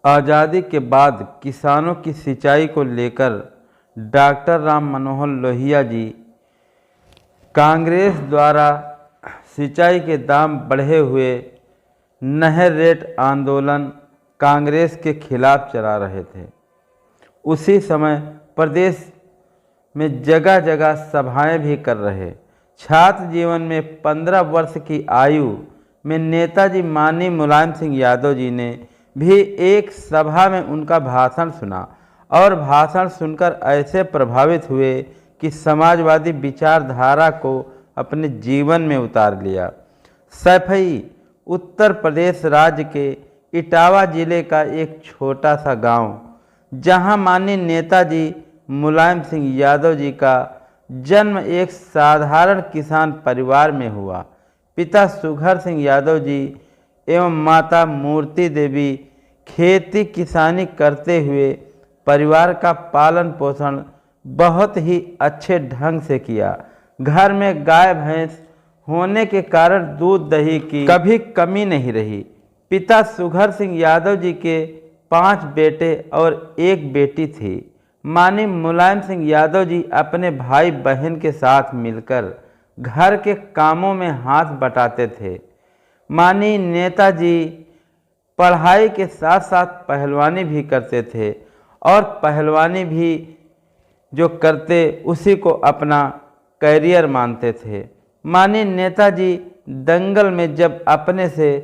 आज़ादी के बाद किसानों की सिंचाई को लेकर डॉक्टर राम मनोहर लोहिया जी कांग्रेस द्वारा सिंचाई के दाम बढ़े हुए नहर रेट आंदोलन कांग्रेस के खिलाफ चला रहे थे। उसी समय प्रदेश में जगह जगह सभाएं भी कर रहे। छात्र जीवन में 15 वर्ष की आयु में नेताजी माननीय मुलायम सिंह यादव जी ने भी एक सभा में उनका भाषण सुना और भाषण सुनकर ऐसे प्रभावित हुए कि समाजवादी विचारधारा को अपने जीवन में उतार लिया। सैफई उत्तर प्रदेश राज्य के इटावा जिले का एक छोटा सा गांव, जहां माननीय नेताजी मुलायम सिंह यादव जी का जन्म एक साधारण किसान परिवार में हुआ। पिता सुघर सिंह यादव जी एवं माता मूर्ति देवी खेती किसानी करते हुए परिवार का पालन पोषण बहुत ही अच्छे ढंग से किया। घर में गाय भैंस होने के कारण दूध दही की कभी कमी नहीं रही। पिता सुघर सिंह यादव जी के 5 बेटे और 1 बेटी थी। माननीय मुलायम सिंह यादव जी अपने भाई बहन के साथ मिलकर घर के कामों में हाथ बटाते थे। माननीय नेताजी पढ़ाई के साथ साथ पहलवानी भी करते थे और पहलवानी भी जो करते उसी को अपना कैरियर मानते थे। माननीय नेताजी दंगल में जब अपने से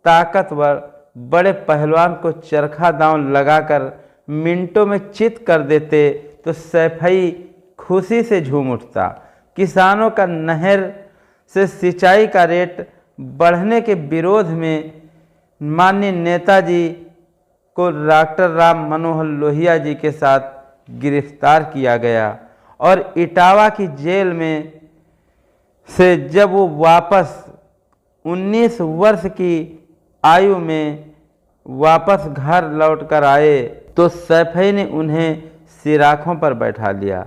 ताकतवर बड़े पहलवान को चरखा दांव लगाकर मिनटों में चित कर देते तो सैफई खुशी से झूम उठता। किसानों का नहर से सिंचाई का रेट बढ़ने के विरोध में माननीय नेताजी को डॉक्टर राम मनोहर लोहिया जी के साथ गिरफ्तार किया गया और इटावा की जेल में से जब वो वापस 19 वर्ष की आयु में वापस घर लौटकर आए तो सैफई ने उन्हें सिराखों पर बैठा लिया।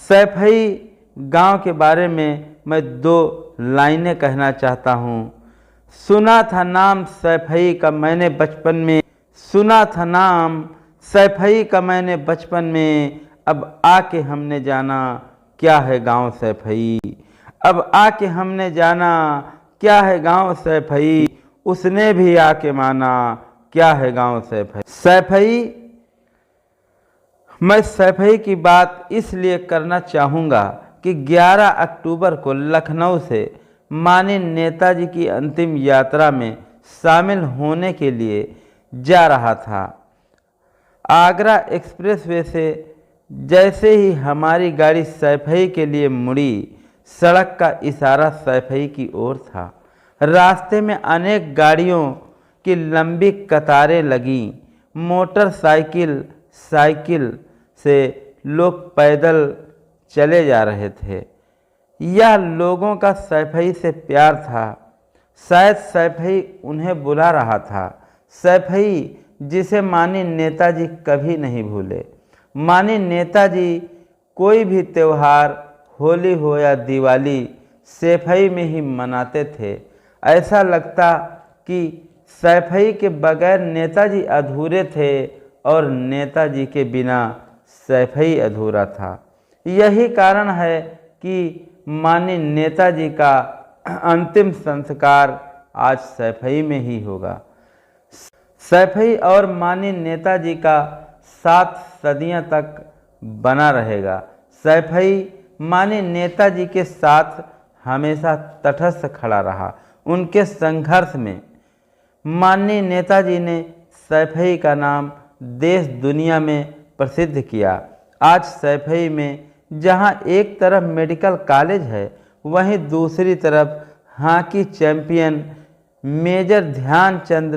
सैफई गांव के बारे में मैं 2 लाइनें कहना चाहता हूँ। सुना था नाम सैफई का मैंने बचपन में, सुना था नाम सैफई का मैंने बचपन में, अब आके हमने जाना क्या है गांव सैफई, अब आके हमने जाना क्या है गांव सैफई, उसने भी आके माना क्या है गांव सैफई। सैफई, मैं सैफई की बात इसलिए करना चाहूँगा कि 11 अक्टूबर को लखनऊ से माननीय नेताजी की अंतिम यात्रा में शामिल होने के लिए जा रहा था। आगरा एक्सप्रेसवे से जैसे ही हमारी गाड़ी सैफई के लिए मुड़ी, सड़क का इशारा सैफई की ओर था। रास्ते में अनेक गाड़ियों की लंबी कतारें लगीं। मोटरसाइकिल, साइकिल से लोग पैदल चले जा रहे थे। यह लोगों का सैफई से प्यार था। शायद सैफई उन्हें बुला रहा था। सैफई जिसे माननीय नेताजी कभी नहीं भूले। माननीय नेताजी कोई भी त्यौहार, होली हो या दिवाली, सैफई में ही मनाते थे। ऐसा लगता कि सैफई के बगैर नेताजी अधूरे थे और नेताजी के बिना सैफई अधूरा था। यही कारण है कि माननीय नेताजी का अंतिम संस्कार आज सैफई में ही होगा। सैफई और माननीय नेताजी का 7 सदियों तक बना रहेगा। सैफई माननीय नेताजी के साथ हमेशा तटस्थ खड़ा रहा। उनके संघर्ष में माननीय नेताजी ने सैफई का नाम देश दुनिया में प्रसिद्ध किया। आज सैफई में जहां एक तरफ मेडिकल कॉलेज है, वहीं दूसरी तरफ हॉकी चैंपियन मेजर ध्यानचंद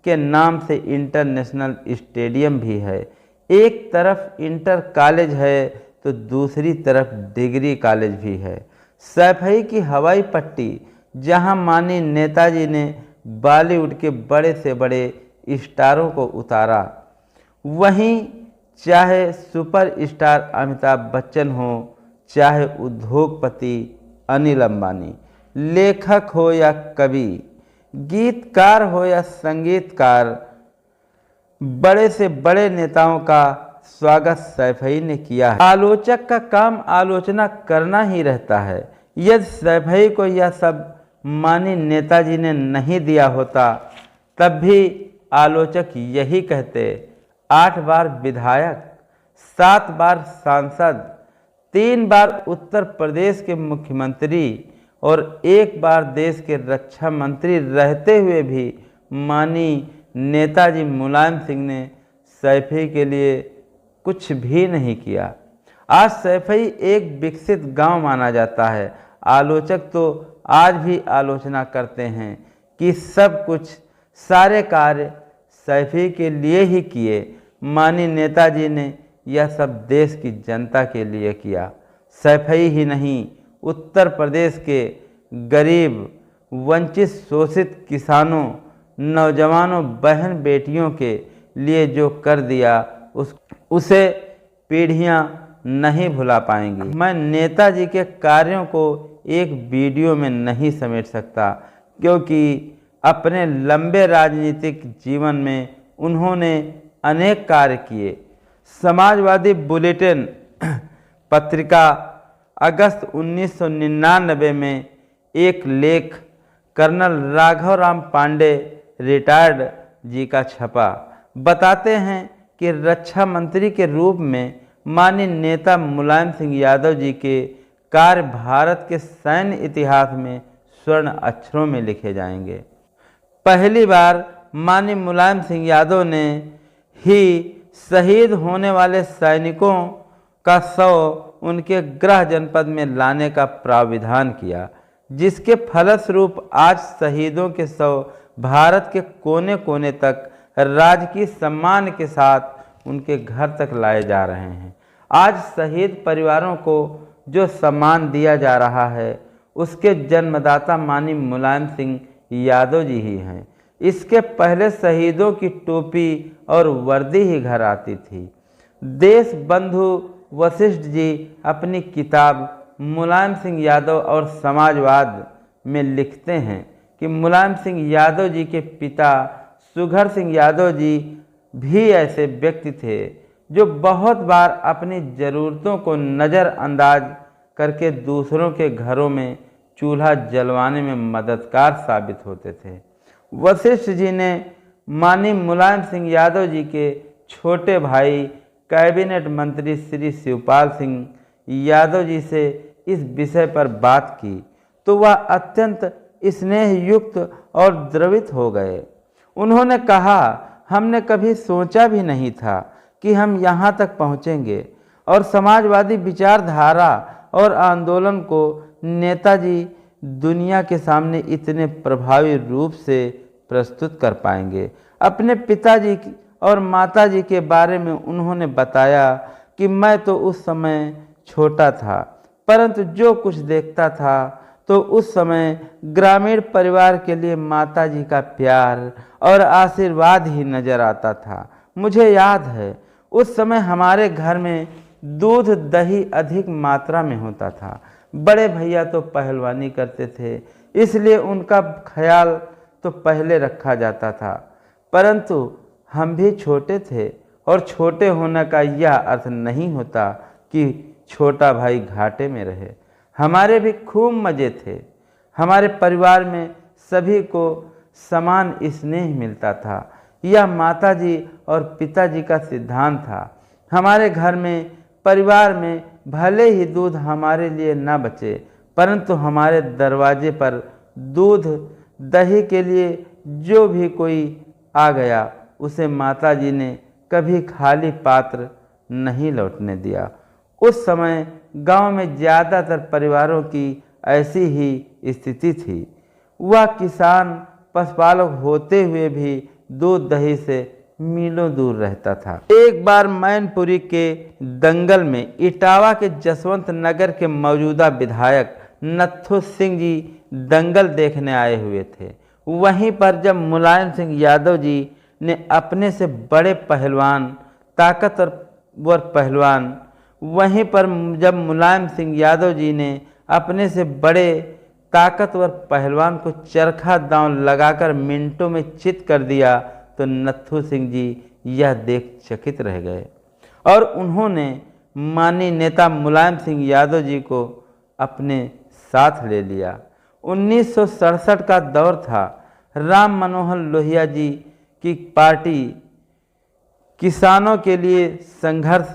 के नाम से इंटरनेशनल स्टेडियम भी है। एक तरफ इंटर कॉलेज है तो दूसरी तरफ डिग्री कॉलेज भी है। सैफई की हवाई पट्टी, जहां माननीय नेताजी ने बॉलीवुड के बड़े से बड़े स्टारों को उतारा, वहीं चाहे सुपरस्टार अमिताभ बच्चन हो, चाहे उद्योगपति अनिल अंबानी, लेखक हो या कवि, गीतकार हो या संगीतकार, बड़े से बड़े नेताओं का स्वागत सैफई ने किया है। आलोचक का काम आलोचना करना ही रहता है। यदि सैफई को यह सब मानी नेताजी ने नहीं दिया होता तब भी आलोचक यही कहते। 8 बार विधायक, 7 बार सांसद, 3 बार उत्तर प्रदेश के मुख्यमंत्री और 1 बार देश के रक्षा मंत्री रहते हुए भी मानी नेताजी मुलायम सिंह ने सैफई के लिए कुछ भी नहीं किया। आज सैफई एक विकसित गांव माना जाता है। आलोचक तो आज भी आलोचना करते हैं कि सब कुछ, सारे कार्य सैफई के लिए ही किए। माननीय नेताजी ने यह सब देश की जनता के लिए किया। सैफई ही नहीं, उत्तर प्रदेश के गरीब, वंचित, शोषित किसानों, नौजवानों, बहन बेटियों के लिए जो कर दिया उसे पीढ़ियां नहीं भुला पाएंगी। मैं नेताजी के कार्यों को एक वीडियो में नहीं समेट सकता, क्योंकि अपने लंबे राजनीतिक जीवन में उन्होंने अनेक कार्य किए। समाजवादी बुलेटिन पत्रिका अगस्त 1999 में एक लेख कर्नल राघवराम पांडे रिटायर्ड जी का छपा। बताते हैं कि रक्षा मंत्री के रूप में माननीय नेता मुलायम सिंह यादव जी के कार्य भारत के सैन्य इतिहास में स्वर्ण अक्षरों में लिखे जाएंगे। पहली बार माननीय मुलायम सिंह यादव ने ही शहीद होने वाले सैनिकों का शव उनके गृह जनपद में लाने का प्राविधान किया, जिसके फलस्वरूप आज शहीदों के शव भारत के कोने कोने तक राजकीय सम्मान के साथ उनके घर तक लाए जा रहे हैं। आज शहीद परिवारों को जो सम्मान दिया जा रहा है उसके जन्मदाता माननीय मुलायम सिंह यादव जी ही हैं। इसके पहले शहीदों की टोपी और वर्दी ही घर आती थी। देश बंधु वशिष्ठ जी अपनी किताब मुलायम सिंह यादव और समाजवाद में लिखते हैं कि मुलायम सिंह यादव जी के पिता सुघर सिंह यादव जी भी ऐसे व्यक्ति थे जो बहुत बार अपनी ज़रूरतों को नज़रअंदाज करके दूसरों के घरों में चूल्हा जलवाने में मददगार साबित होते थे। वशिष्ठ जी ने माननीय मुलायम सिंह यादव जी के छोटे भाई कैबिनेट मंत्री श्री शिवपाल सिंह यादव जी से इस विषय पर बात की तो वह अत्यंत स्नेह युक्त और द्रवित हो गए। उन्होंने कहा, हमने कभी सोचा भी नहीं था कि हम यहाँ तक पहुँचेंगे और समाजवादी विचारधारा और आंदोलन को नेताजी दुनिया के सामने इतने प्रभावी रूप से प्रस्तुत कर पाएंगे। अपने पिताजी और माताजी के बारे में उन्होंने बताया कि मैं तो उस समय छोटा था, परंतु जो कुछ देखता था तो उस समय ग्रामीण परिवार के लिए माताजी का प्यार और आशीर्वाद ही नजर आता था। मुझे याद है उस समय हमारे घर में दूध दही अधिक मात्रा में होता था। बड़े भैया तो पहलवानी करते थे, इसलिए उनका ख्याल तो पहले रखा जाता था, परंतु हम भी छोटे थे और छोटे होने का यह अर्थ नहीं होता कि छोटा भाई घाटे में रहे। हमारे भी खूब मज़े थे। हमारे परिवार में सभी को समान स्नेह मिलता था। यह माताजी और पिताजी का सिद्धांत था। हमारे घर में, परिवार में भले ही दूध हमारे लिए न बचे, परंतु हमारे दरवाजे पर दूध दही के लिए जो भी कोई आ गया उसे माताजी ने कभी खाली पात्र नहीं लौटने दिया। उस समय गांव में ज़्यादातर परिवारों की ऐसी ही स्थिति थी। वह किसान पशुपालक होते हुए भी दूध दही से मीलों दूर रहता था। एक बार मैनपुरी के दंगल में इटावा के जसवंत नगर के मौजूदा विधायक नत्थू सिंह जी दंगल देखने आए हुए थे। वहीं पर जब मुलायम सिंह यादव जी ने अपने से बड़े पहलवान, ताकतवर पहलवान, वहीं पर जब मुलायम सिंह यादव जी ने अपने से बड़े ताकतवर पहलवान को चरखा दांव लगाकर मिनटों में चित कर दिया तो नत्थू सिंह जी यह देख चकित रह गए और उन्होंने माननीय नेता मुलायम सिंह यादव जी को अपने साथ ले लिया। 1967 का दौर था। राम मनोहर लोहिया जी की पार्टी किसानों के लिए संघर्ष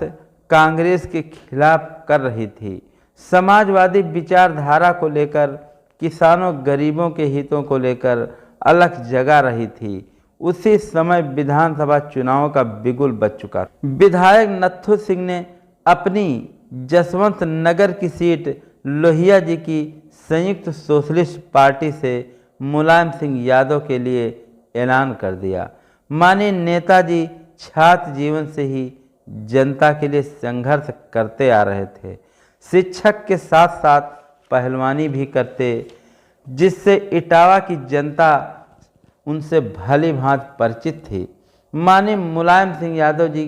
कांग्रेस के खिलाफ कर रही थी। समाजवादी विचारधारा को लेकर, किसानों गरीबों के हितों को लेकर अलग जगा रही थी। उसी समय विधानसभा चुनाव का बिगुल बज चुका था। विधायक नत्थू सिंह ने अपनी जसवंत नगर की सीट लोहिया जी की संयुक्त सोशलिस्ट पार्टी से मुलायम सिंह यादव के लिए ऐलान कर दिया। माननीय नेताजी छात्र जीवन से ही जनता के लिए संघर्ष करते आ रहे थे। शिक्षक के साथ साथ पहलवानी भी करते, जिससे इटावा की जनता उनसे भली भांति परिचित थी। माननीय मुलायम सिंह यादव जी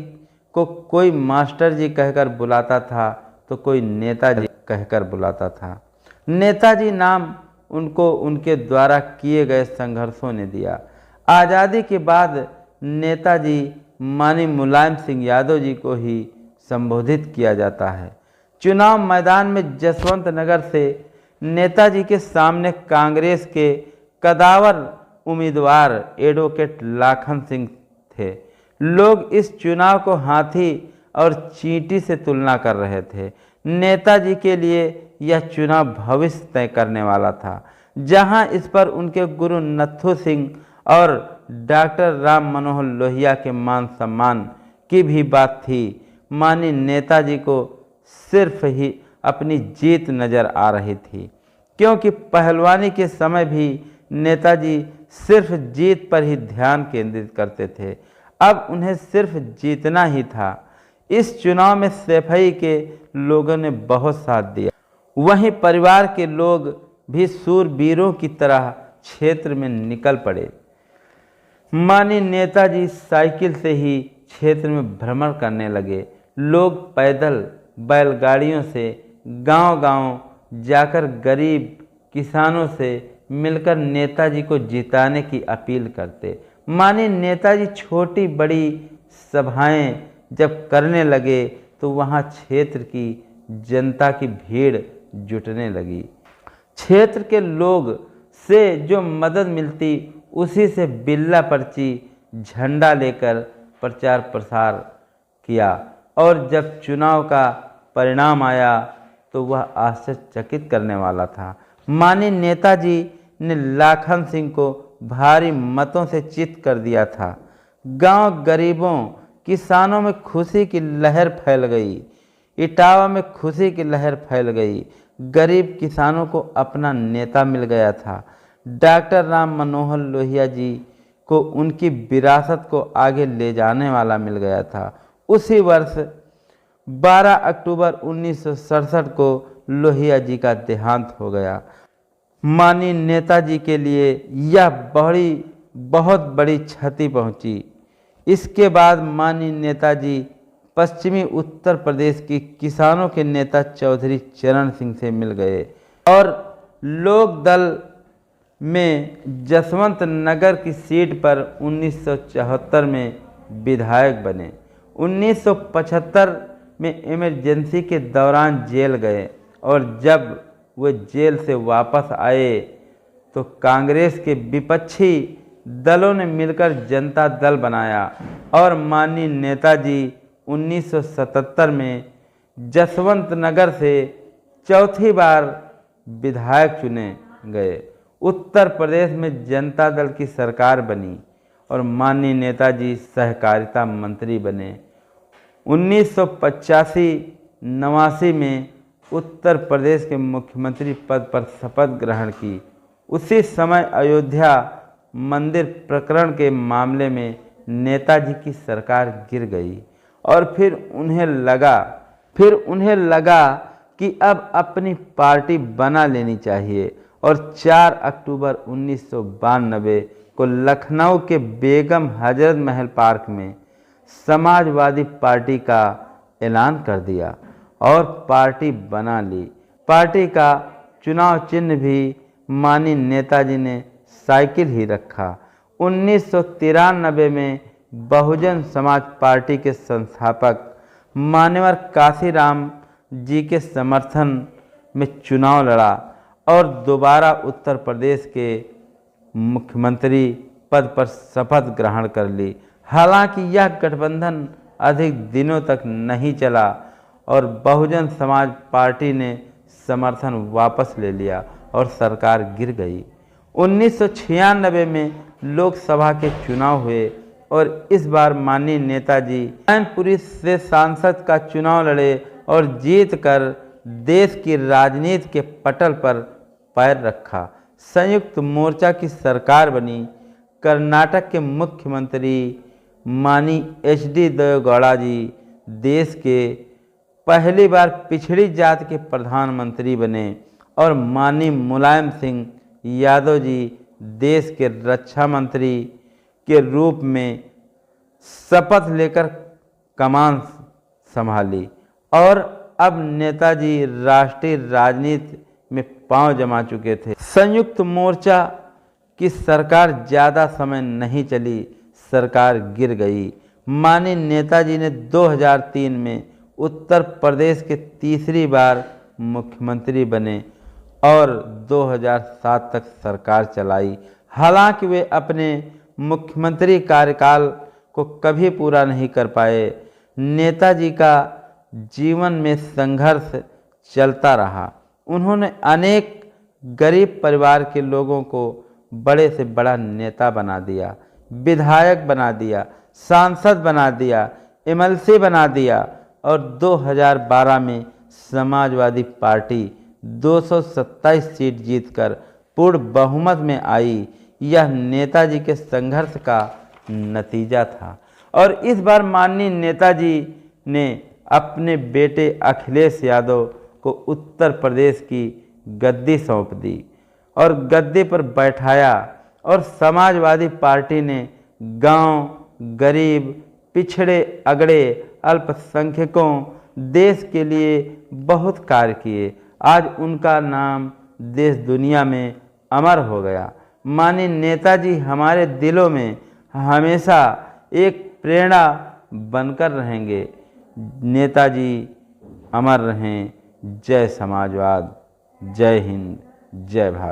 को कोई मास्टर जी कहकर बुलाता था तो कोई नेताजी कहकर बुलाता था। नेताजी नाम उनको उनके द्वारा किए गए संघर्षों ने दिया। आज़ादी के बाद नेताजी माननीय मुलायम सिंह यादव जी को ही संबोधित किया जाता है। चुनाव मैदान में जसवंत नगर से नेताजी के सामने कांग्रेस के कदावर उम्मीदवार एडवोकेट लाखन सिंह थे। लोग इस चुनाव को हाथी और चींटी से तुलना कर रहे थे। नेताजी के लिए यह चुनाव भविष्य तय करने वाला था। जहां इस पर उनके गुरु नत्थू सिंह और डॉक्टर राम मनोहर लोहिया के मान सम्मान की भी बात थी, माननीय नेताजी को सिर्फ ही अपनी जीत नजर आ रही थी, क्योंकि पहलवानी के समय भी नेताजी सिर्फ जीत पर ही ध्यान केंद्रित करते थे। अब उन्हें सिर्फ जीतना ही था। इस चुनाव में सैफई के लोगों ने बहुत साथ दिया। वहीं परिवार के लोग भी सूरवीरों की तरह क्षेत्र में निकल पड़े। माननीय नेताजी साइकिल से ही क्षेत्र में भ्रमण करने लगे। लोग पैदल बैलगाड़ियों से गांव-गांव जाकर गरीब किसानों से मिलकर नेताजी को जिताने की अपील करते। माननीय नेताजी छोटी बड़ी सभाएं जब करने लगे तो वहां क्षेत्र की जनता की भीड़ जुटने लगी। क्षेत्र के लोग से जो मदद मिलती उसी से बिल्ला पर्ची झंडा लेकर प्रचार प्रसार किया, और जब चुनाव का परिणाम आया तो वह आश्चर्यचकित करने वाला था। माननीय नेताजी ने लाखन सिंह को भारी मतों से चित कर दिया था। गांव गरीबों किसानों में खुशी की लहर फैल गई। इटावा में खुशी की लहर फैल गई। गरीब किसानों को अपना नेता मिल गया था। डॉक्टर राम मनोहर लोहिया जी को उनकी विरासत को आगे ले जाने वाला मिल गया था। उसी वर्ष 12 अक्टूबर 1967 को लोहिया जी का देहांत हो गया। माननीय नेताजी के लिए यह बहुत बड़ी क्षति पहुंची। इसके बाद माननीय नेताजी पश्चिमी उत्तर प्रदेश की किसानों के नेता चौधरी चरण सिंह से मिल गए और लोक दल में जसवंत नगर की सीट पर 1974 में विधायक बने। 1975 में इमरजेंसी के दौरान जेल गए और जब वे जेल से वापस आए तो कांग्रेस के विपक्षी दलों ने मिलकर जनता दल बनाया और माननीय नेताजी 1977 में जसवंत नगर से चौथी बार विधायक चुने गए। उत्तर प्रदेश में जनता दल की सरकार बनी और माननीय नेताजी सहकारिता मंत्री बने। 1985-89 में उत्तर प्रदेश के मुख्यमंत्री पद पर शपथ ग्रहण की। उसी समय अयोध्या मंदिर प्रकरण के मामले में नेताजी की सरकार गिर गई और फिर उन्हें लगा कि अब अपनी पार्टी बना लेनी चाहिए और 4 अक्टूबर 1992 को लखनऊ के बेगम हजरत महल पार्क में समाजवादी पार्टी का ऐलान कर दिया और पार्टी बना ली। पार्टी का चुनाव चिन्ह भी माननीय नेताजी ने साइकिल ही रखा। 1993 में बहुजन समाज पार्टी के संस्थापक मान्यवर काशीराम जी के समर्थन में चुनाव लड़ा और दोबारा उत्तर प्रदेश के मुख्यमंत्री पद पर शपथ ग्रहण कर ली। हालांकि यह गठबंधन अधिक दिनों तक नहीं चला और बहुजन समाज पार्टी ने समर्थन वापस ले लिया और सरकार गिर गई। 1996 में लोकसभा के चुनाव हुए और इस बार माननीय नेताजी मैनपुरी से सांसद का चुनाव लड़े और जीत कर देश की राजनीति के पटल पर पैर रखा। संयुक्त मोर्चा की सरकार बनी। कर्नाटक के मुख्यमंत्री माननीय HD देवेगौड़ा जी देश के पहली बार पिछड़ी जाति के प्रधानमंत्री बने और माननीय मुलायम सिंह यादव जी देश के रक्षा मंत्री के रूप में शपथ लेकर कमान संभाली और अब नेताजी राष्ट्रीय राजनीति में पांव जमा चुके थे। संयुक्त मोर्चा की सरकार ज़्यादा समय नहीं चली, सरकार गिर गई। माननीय नेताजी ने 2003 में उत्तर प्रदेश के तीसरी बार मुख्यमंत्री बने और 2007 तक सरकार चलाई। हालांकि वे अपने मुख्यमंत्री कार्यकाल को कभी पूरा नहीं कर पाए। नेताजी का जीवन में संघर्ष चलता रहा। उन्होंने अनेक गरीब परिवार के लोगों को बड़े से बड़ा नेता बना दिया, विधायक बना दिया, सांसद बना दिया, MLC बना दिया और 2012 में समाजवादी पार्टी 227 सीट जीतकर पूर्ण बहुमत में आई। यह नेताजी के संघर्ष का नतीजा था और इस बार माननीय नेताजी ने अपने बेटे अखिलेश यादव को उत्तर प्रदेश की गद्दी सौंप दी और गद्दी पर बैठाया और समाजवादी पार्टी ने गांव, गरीब, पिछड़े अगड़े, अल्पसंख्यकों, देश के लिए बहुत कार्य किए। आज उनका नाम देश दुनिया में अमर हो गया। माननीय नेताजी हमारे दिलों में हमेशा एक प्रेरणा बनकर रहेंगे। नेताजी अमर रहें। जय समाजवाद, जय हिंद, जय भारत।